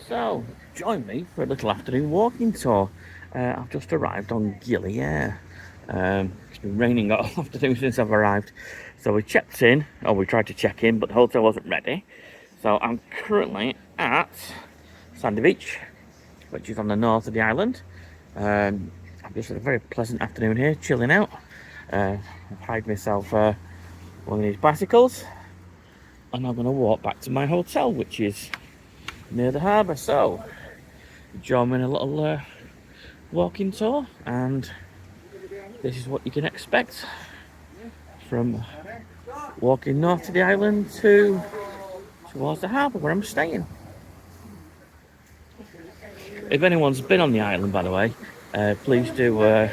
So, join me for a little afternoon walking tour. I've just arrived on Gili Air. It's been raining all afternoon since I've arrived. So we checked in, or we tried to check in, but the hotel wasn't ready. So I'm currently at Sandy Beach, which is on the north of the island. I've just had a very pleasant afternoon here, chilling out. I've hired myself one of these bicycles, and I'm going to walk back to my hotel, which is near the harbour. So join me in a little walking tour, and this is what you can expect from walking north to the island towards the harbour where I'm staying. If anyone's been on the island, by the way, please do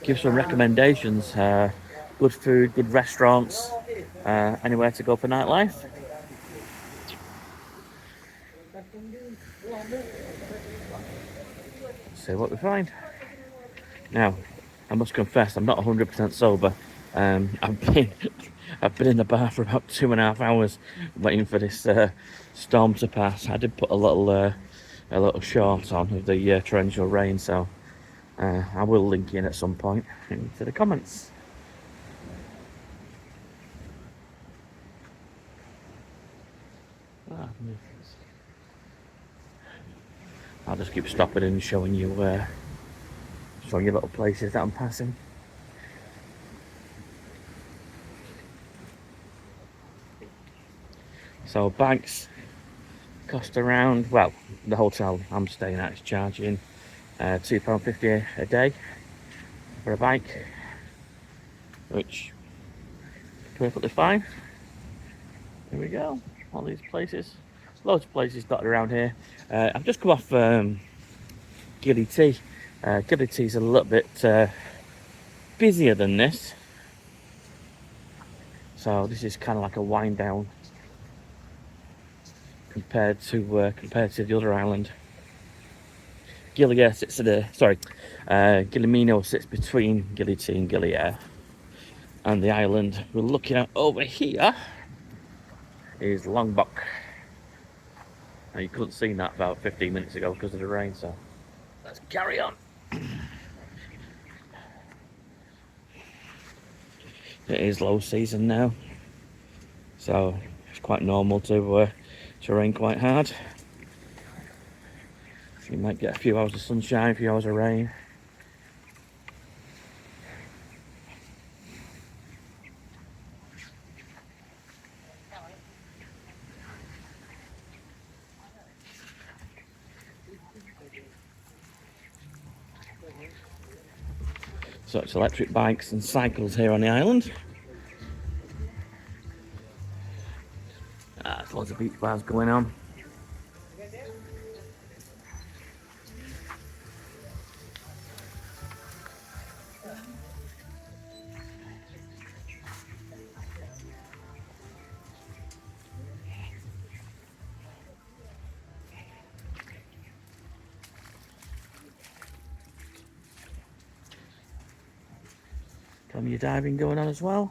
give some recommendations. Good food, good restaurants, anywhere to go for nightlife. See what we find. Now, I must confess, I'm not 100% sober. I've been in the bar for about 2.5 hours waiting for this storm to pass. I did put a little short on of the torrential rain, so I will link in at some point into the comments. I'll just keep stopping and showing you little places that I'm passing. So bikes cost around, well, the hotel I'm staying at is charging £2.50 a day for a bike, which is perfectly fine. Here we go, all these places, loads of places dotted around here. I've just come off Gili T. Gili T is a little bit busier than this, so this is kind of like a wind down compared to the other island. Gili Air sits at Gilimino sits between Gili T and Gili Air, and the island we're looking at over here is Lombok. Now you couldn't see that about 15 minutes ago because of the rain, so let's carry on. It is low season now, so it's quite normal to rain quite hard. You might get a few hours of sunshine, a few hours of rain. So it's electric bikes and cycles here on the island. There's lots of beach bars going on. Plenty of diving going on as well.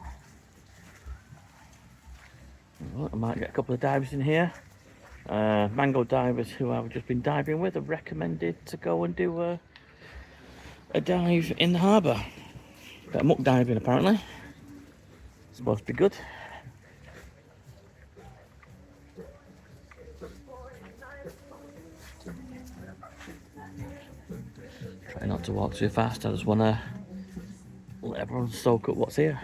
Well, I might get a couple of divers in here. Mango divers who I've just been diving with have recommended to go and do a dive in the harbour. Bit of muck diving apparently. It's supposed to be good. Try not to walk too fast, I just want to let everyone soak up what's here.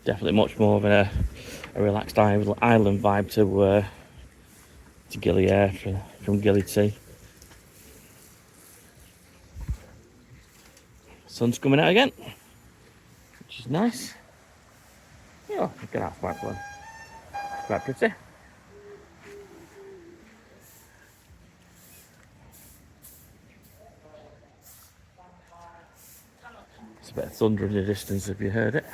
Definitely much more of a relaxed island vibe to Gili Air from Gili T. Sun's coming out again, which is nice. Oh, look at that white one. It's quite pretty. It's a bit of thunder in the distance, have you heard it?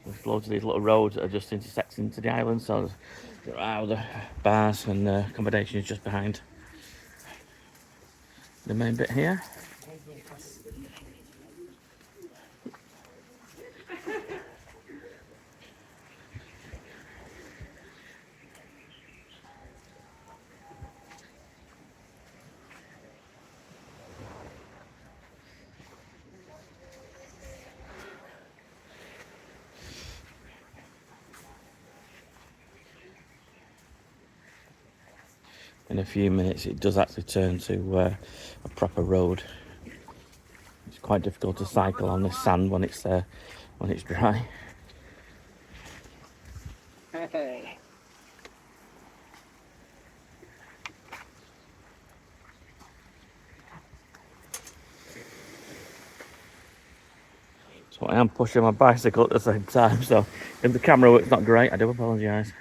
There's loads of these little roads that are just intersecting into the island, so the bars and accommodation is just behind the main bit here. In a few minutes it does actually turn to a proper road. It's quite difficult to cycle on this sand when it's dry. So I am pushing my bicycle at the same time, so if the camera work's not great, I do apologise.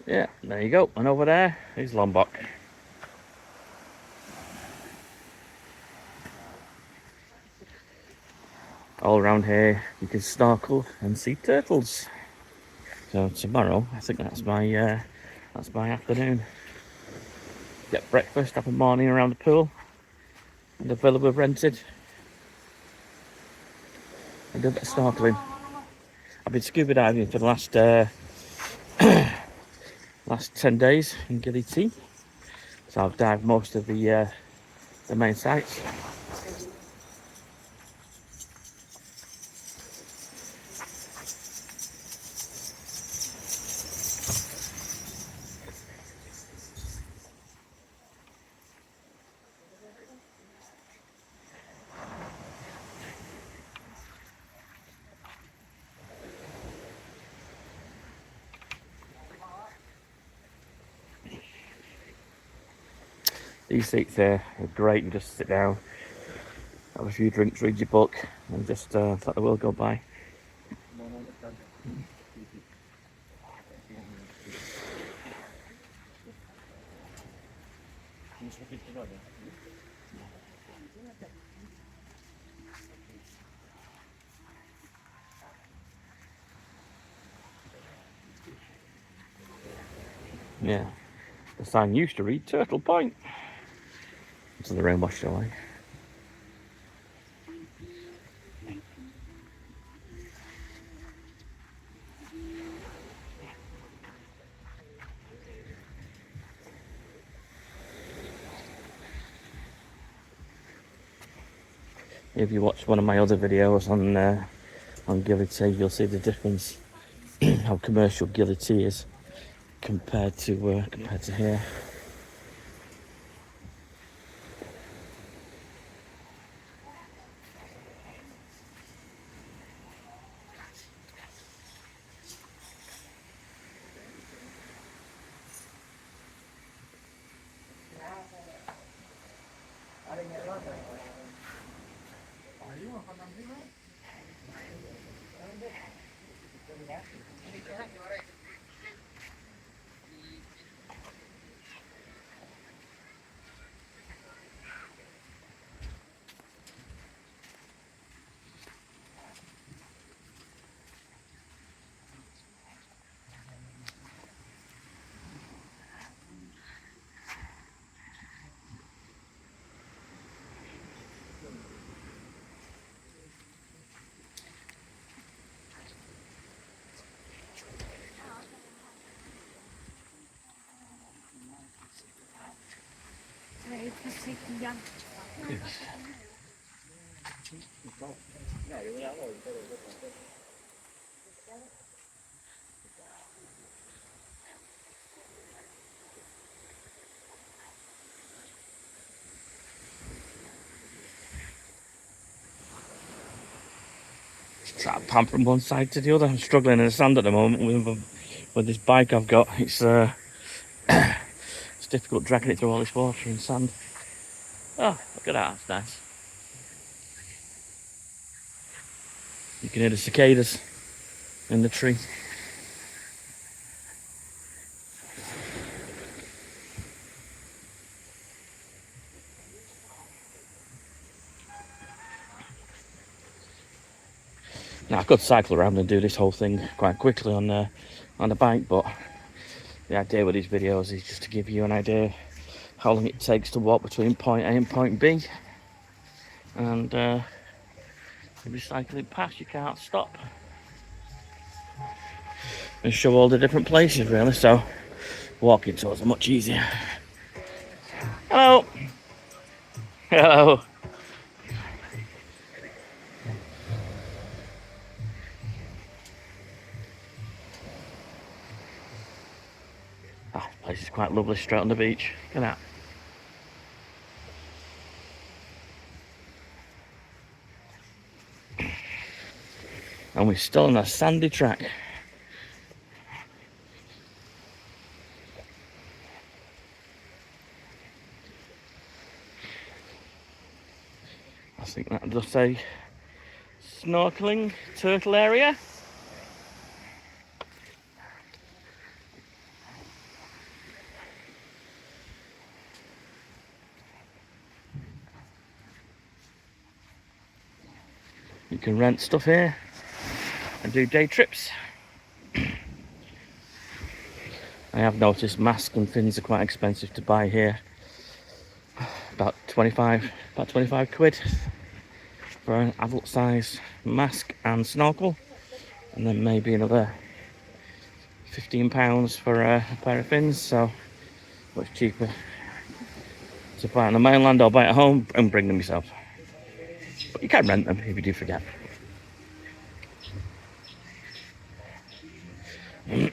Yeah, there you go. And over there is Lombok. All around here you can snorkel and see turtles. So tomorrow, I think that's my afternoon. Get breakfast, have a morning around the pool, and the villa we've rented, and do a bit of snorkeling. I've been scuba diving for the last 10 days in Gili Air, so I've dived most of the main sites. These seats here are great. You just sit down, have a few drinks, read your book, and just let the world go by. Yeah, the sign used to read Turtle Point. So the rain washed away. If you watch one of my other videos on Gili Air, you'll see the difference how commercial Gili Air is compared to here. try to pump from one side to the other. I'm struggling in the sand at the moment with this bike I've got. It's it's difficult dragging it through all this water and sand. Oh, look at that, that's nice. You can hear the cicadas in the tree. Now I could cycle around and do this whole thing quite quickly on a bike, but the idea with these videos is just to give you an idea how long it takes to walk between point A and point B. And if you're cycling past, you can't stop. And show all the different places really, so walking tours are much easier. Hello! Hello! Ah, this place is quite lovely, straight on the beach. Look at that. And we're still on a sandy track. I think that does say snorkeling turtle area. You can rent stuff here and do day trips. I have noticed masks and things are quite expensive to buy here. About 25 quid for an adult size mask and snorkel, and then maybe another £15 for a pair of fins, so much cheaper to buy on the mainland or buy at home and bring them yourself. But you can rent them if you do forget. A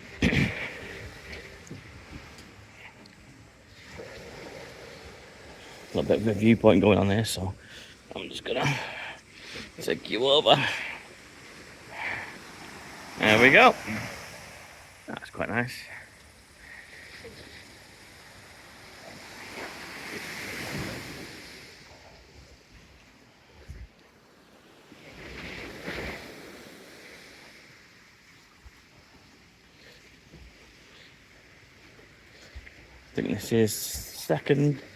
little bit of a viewpoint going on there, so I'm just gonna take you over. There we go. That's quite nice. I think this is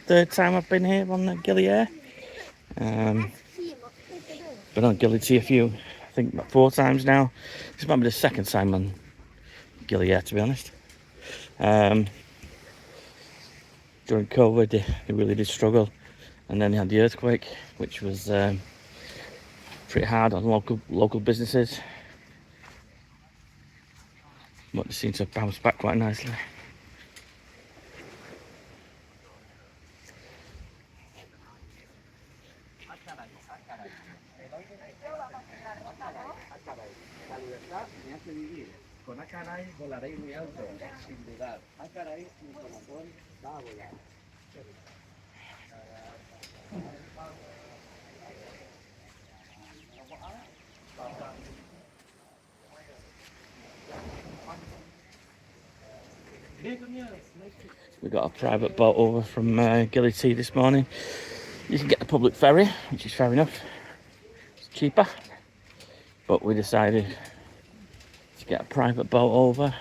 third time I've been here on the Gili Air. Been on Gili T a few, I think about 4 times now. This might be the second time on Gili Air, to be honest. During COVID, they really did struggle, and then they had the earthquake, which was pretty hard on local businesses. But they seem to have bounced back quite nicely. We got a private boat over from Gili T this morning. You can get the public ferry, which is fair enough. It's cheaper, but we decided to get a private boat over.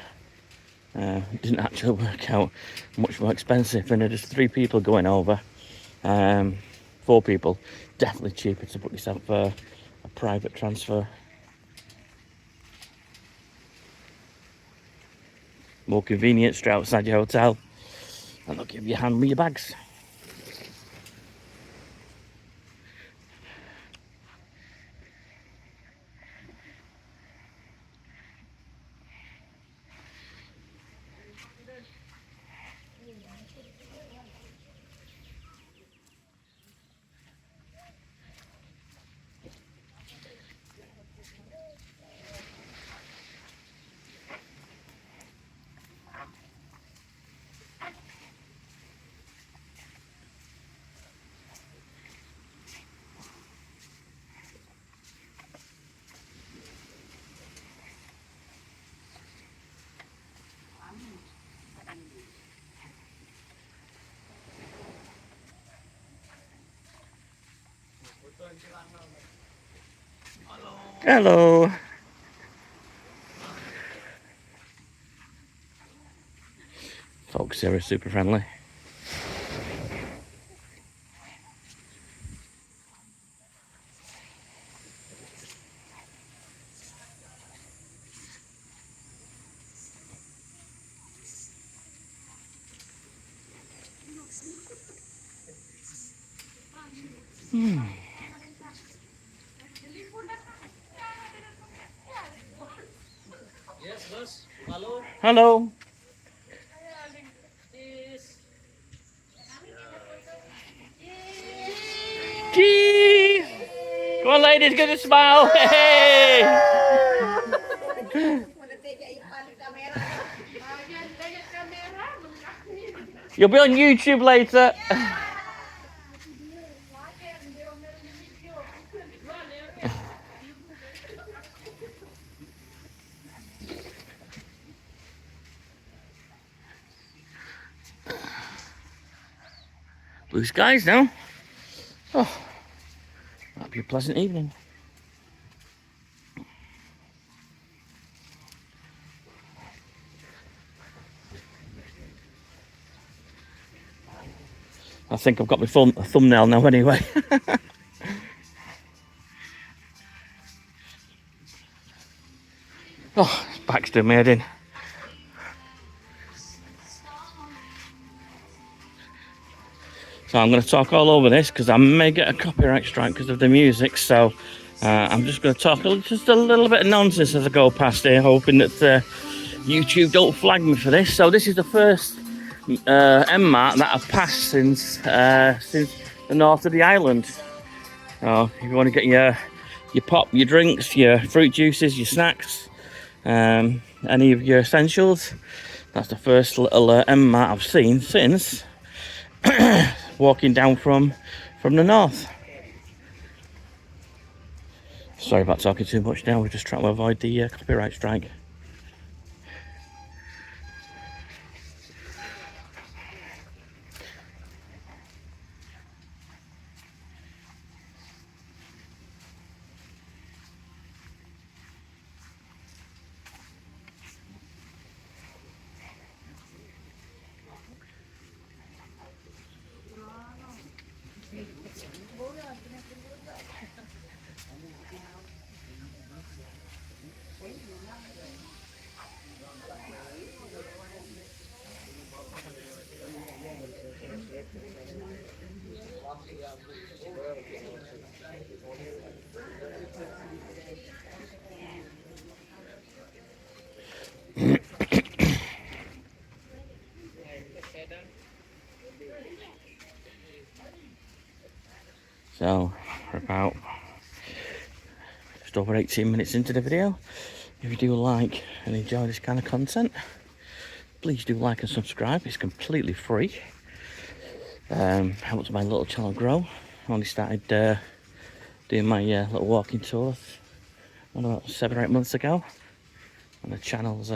It didn't actually work out much more expensive, and there's 3 people going over. 4 people, definitely cheaper to book yourself a private transfer. More convenient, straight outside your hotel, and they'll give you a hand with your bags. Hello. Folks here are super friendly. Hello. Cheese. Come on, ladies, give us a smile. Hey. You'll be on YouTube later. Blue skies now. Oh, that'll be a pleasant evening. I think I've got my thumbnail now anyway. Oh, back's doing me head in. So I'm going to talk all over this because I may get a copyright strike because of the music. So I'm just going to talk just a little bit of nonsense as I go past here, hoping that YouTube don't flag me for this. So this is the first M mark that I've passed since the north of the island. So if you want to get your pop, your drinks, your fruit juices, your snacks, any of your essentials, that's the first little M mark I've seen since walking down from the north. Sorry about talking too much now, we're just trying to avoid the copyright strike. So we're about just over 18 minutes into the video. If you do like and enjoy this kind of content, please do like and subscribe. It's completely free. Helps my little channel grow. I only started doing my little walking tours about 7 or 8 months ago, and the channel's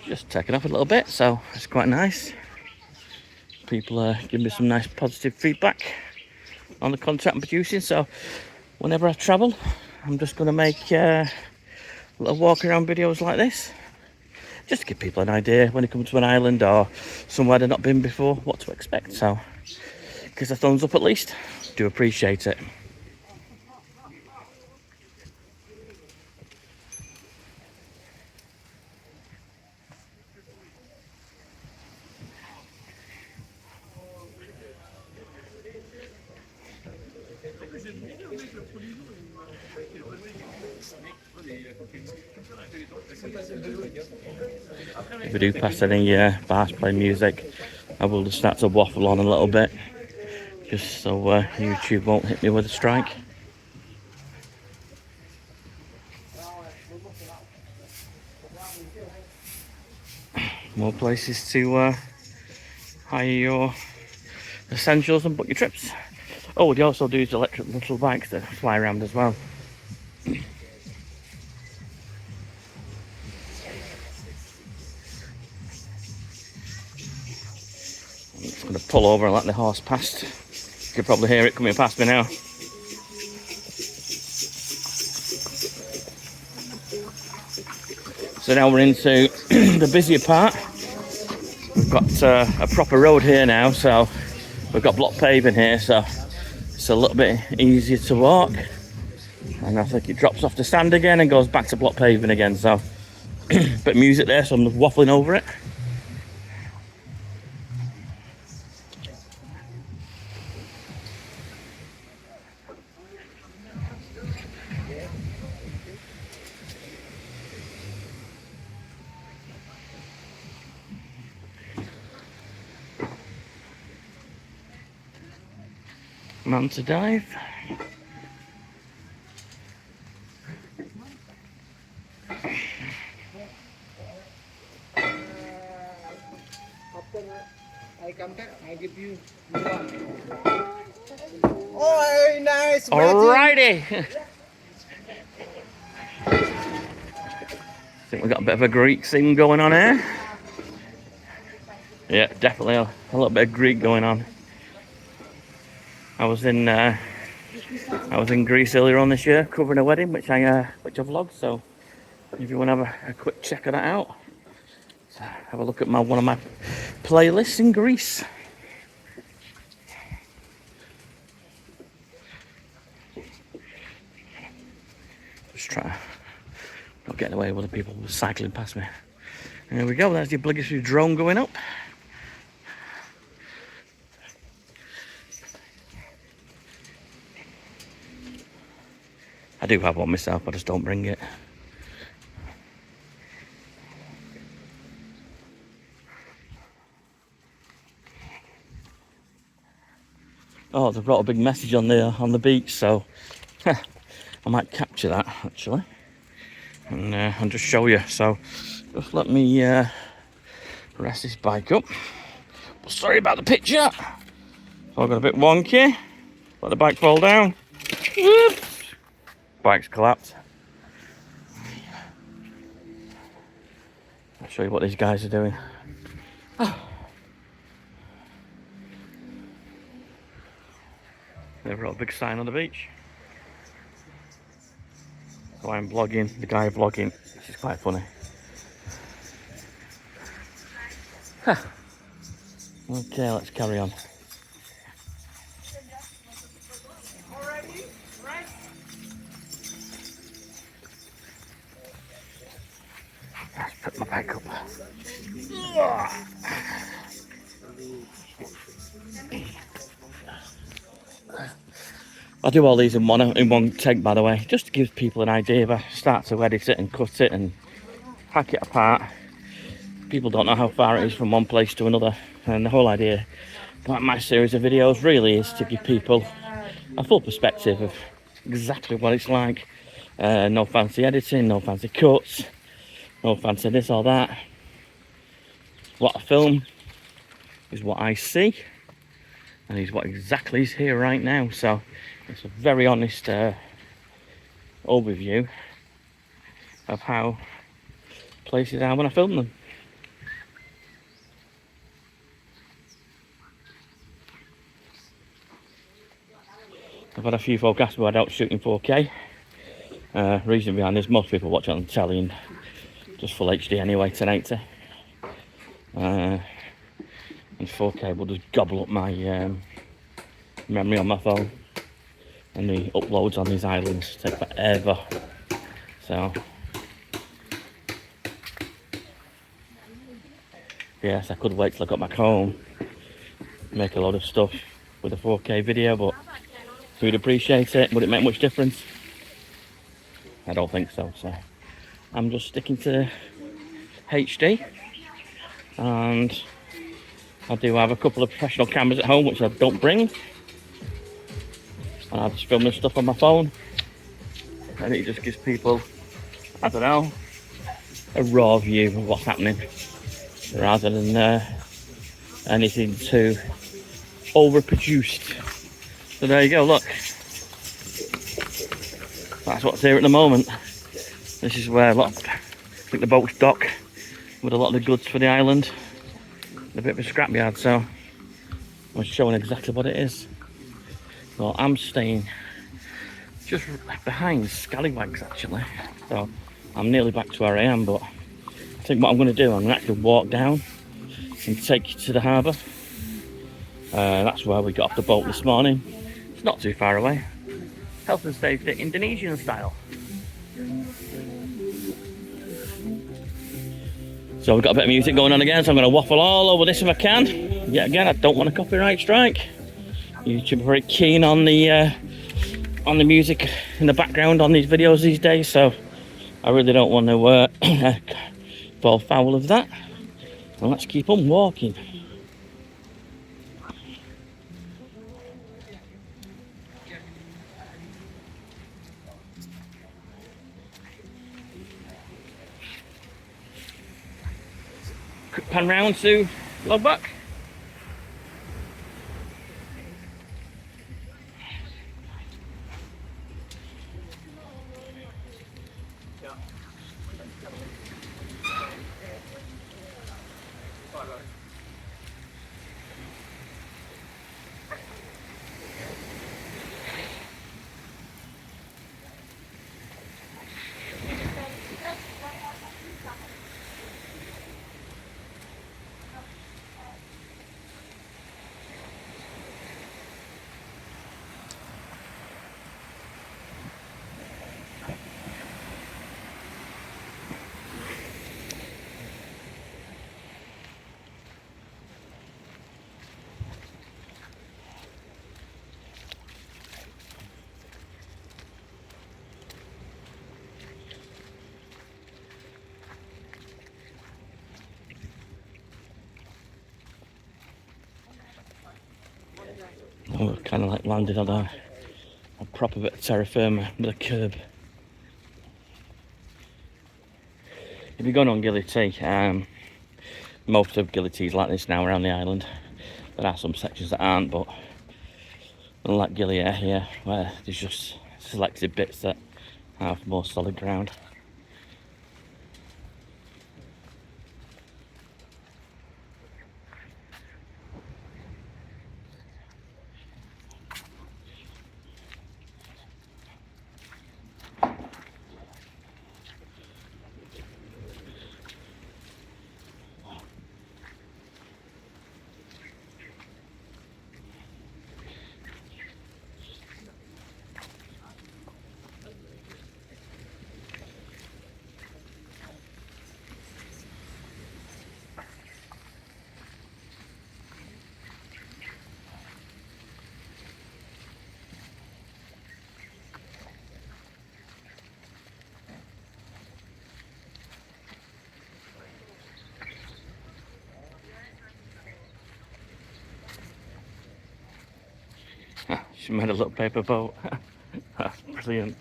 just taken off a little bit, so it's quite nice. People give me some nice positive feedback on the content I'm producing, so whenever I travel I'm just going to make little walk around videos like this, just to give people an idea when they come to an island or somewhere they've not been before, what to expect. So give us a thumbs up at least, do appreciate it. If we do pass any bars playing music, I will just start to waffle on a little bit, just so YouTube won't hit me with a strike. More places to hire your essentials and book your trips. Oh, they also do electric little bikes that fly around as well. I'm just going to pull over and let the horse past. You can probably hear it coming past me now. So now we're into the busier part. We've got a proper road here now, so we've got block paving here, so it's a little bit easier to walk. And I think it drops off the sand again and goes back to block paving again, so bit of music there, so I'm waffling over it. Manta dive. I come back, I give you one. Oh, very nice. Alrighty. I think we've got a bit of a Greek thing going on here. Yeah, definitely a little bit of Greek going on. I was in Greece earlier on this year covering a wedding, which I vlogged. So if you want to have a quick check of that out, so have a look at one of my playlists in Greece. Just try not getting away with the people cycling past me. And there we go. There's the obligatory drone going up. I do have one myself, I just don't bring it. Oh, they've brought a big message on the beach, so I might capture that actually and just show you. So just let me rest this bike up. But sorry about the picture. I got a bit wonky. Let the bike fall down. Whoops. Bike's collapsed. I'll show you what these guys are doing. They've got a big sign on the beach. So I'm vlogging, the guy vlogging. This is quite funny. Okay, let's carry on. Let's put my bike up. I do all these in one take, by the way, just to give people an idea. If I start to edit it and cut it and hack it apart, people don't know how far it is from one place to another. And the whole idea about my series of videos really is to give people a full perspective of exactly what it's like. No fancy editing, no fancy cuts, no fancy this or that. What I film is what I see, and is what exactly is here right now. So it's a very honest overview of how places are when I film them. I've had a few folk ask me why I don't shoot in 4K. Reason behind this, most people watch it on telly and just full HD anyway, 1080. And 4K will just gobble up my memory on my phone. And the uploads on these islands take forever. So yes, I could wait till I got back home, make a lot of stuff with a 4K video, but who'd appreciate it? Would it make much difference? I don't think so. So I'm just sticking to HD, and I do have a couple of professional cameras at home which I don't bring, and I just film this stuff on my phone, and it just gives people, I don't know, a raw view of what's happening rather than anything too overproduced. So there you go, look, that's what's here at the moment. This is where I think the boat's dock with a lot of the goods for the island, a bit of a scrapyard. So I'm showing exactly what it is. Well, I'm staying just behind Scallywags actually, so I'm nearly back to where I am, but think what I'm going to do, I'm going to actually walk down and take you to the harbour. That's where we got off the boat this morning. It's not too far away. Health and safety, Indonesian style. So we've got a bit of music going on again, so I'm going to waffle all over this if I can. Yet again, I don't want a copyright strike. YouTube are very keen on the music in the background on these videos these days, so I really don't want to fall foul of that. And let's keep on walking. Quick pan round to Logbuck. Oh, we've kind of like landed on a proper bit of terra firma with a curb. If you're going on Gili T, most of Gili T is like this now around the island. There are some sections that aren't, but unlike Gili Air here, where there's just selected bits that have more solid ground. She made a little paper boat. That's brilliant.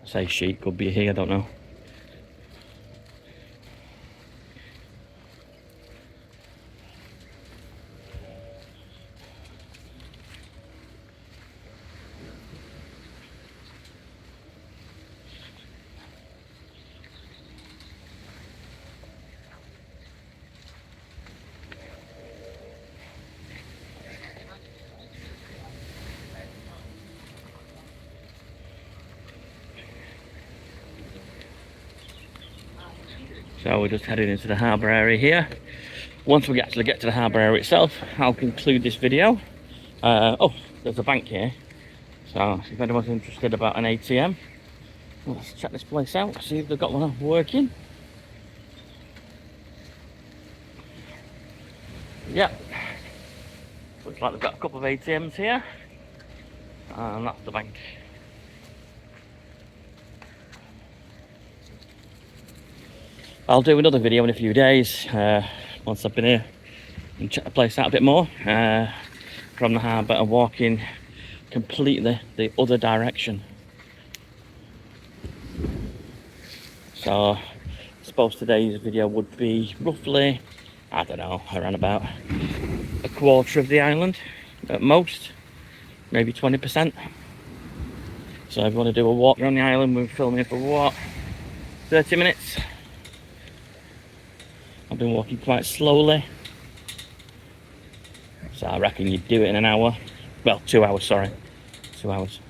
I say she, could be he, I don't know. So we're just heading into the harbour area here. Once we actually get to the harbour area itself, I'll conclude this video. Oh, there's a bank here. So if anyone's interested about an ATM, let's check this place out, see if they've got one working. Yeah, looks like they've got a couple of ATMs here. And that's the bank. I'll do another video in a few days once I've been here and check the place out a bit more from the harbour and walking completely the other direction. So I suppose today's video would be roughly, I don't know, around about a quarter of the island at most, maybe 20%. So if you want to do a walk around the island, we're filming for what, 30 minutes. I've been walking quite slowly, so I reckon you'd do it in an hour. Well, 2 hours, sorry. 2 hours.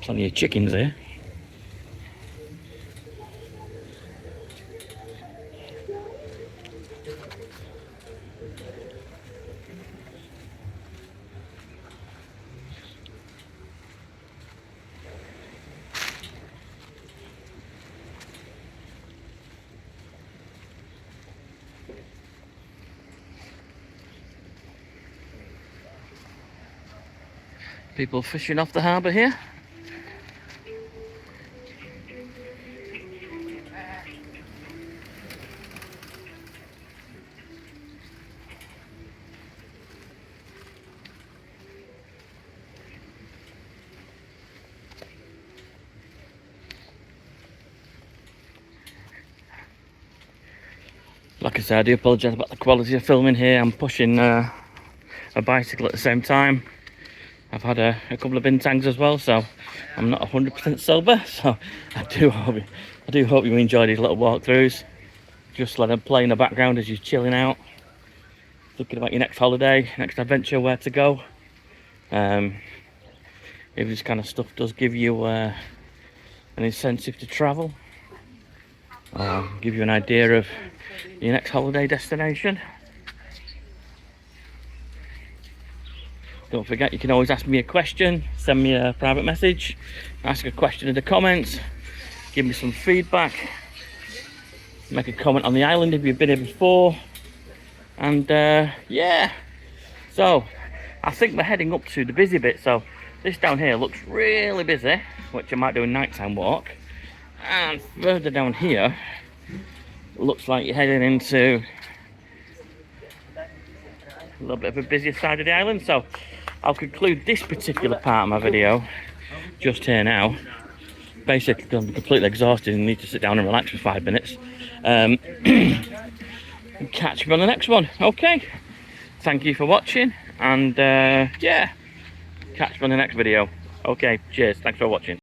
Plenty of chickens here. People fishing off the harbour here. Like I said, I do apologise about the quality of filming here. I'm pushing a bicycle at the same time. I've had a couple of bintangs as well, so I'm not 100% sober. So I do hope you enjoy these little walkthroughs. Just let them play in the background as you're chilling out, thinking about your next holiday, next adventure, where to go. If this kind of stuff does give you an incentive to travel, or give you an idea of your next holiday destination. Don't forget, you can always ask me a question, send me a private message, ask a question in the comments, give me some feedback, make a comment on the island if you've been here before. And yeah, so I think we're heading up to the busy bit. So this down here looks really busy, which I might do a nighttime walk. And further down here, looks like you're heading into a little bit of a busier side of the island. So I'll conclude this particular part of my video just here now. Basically, I'm completely exhausted and need to sit down and relax for 5 minutes. And catch me on the next one. Okay, thank you for watching, and yeah, catch me on the next video. Okay, cheers, thanks for watching.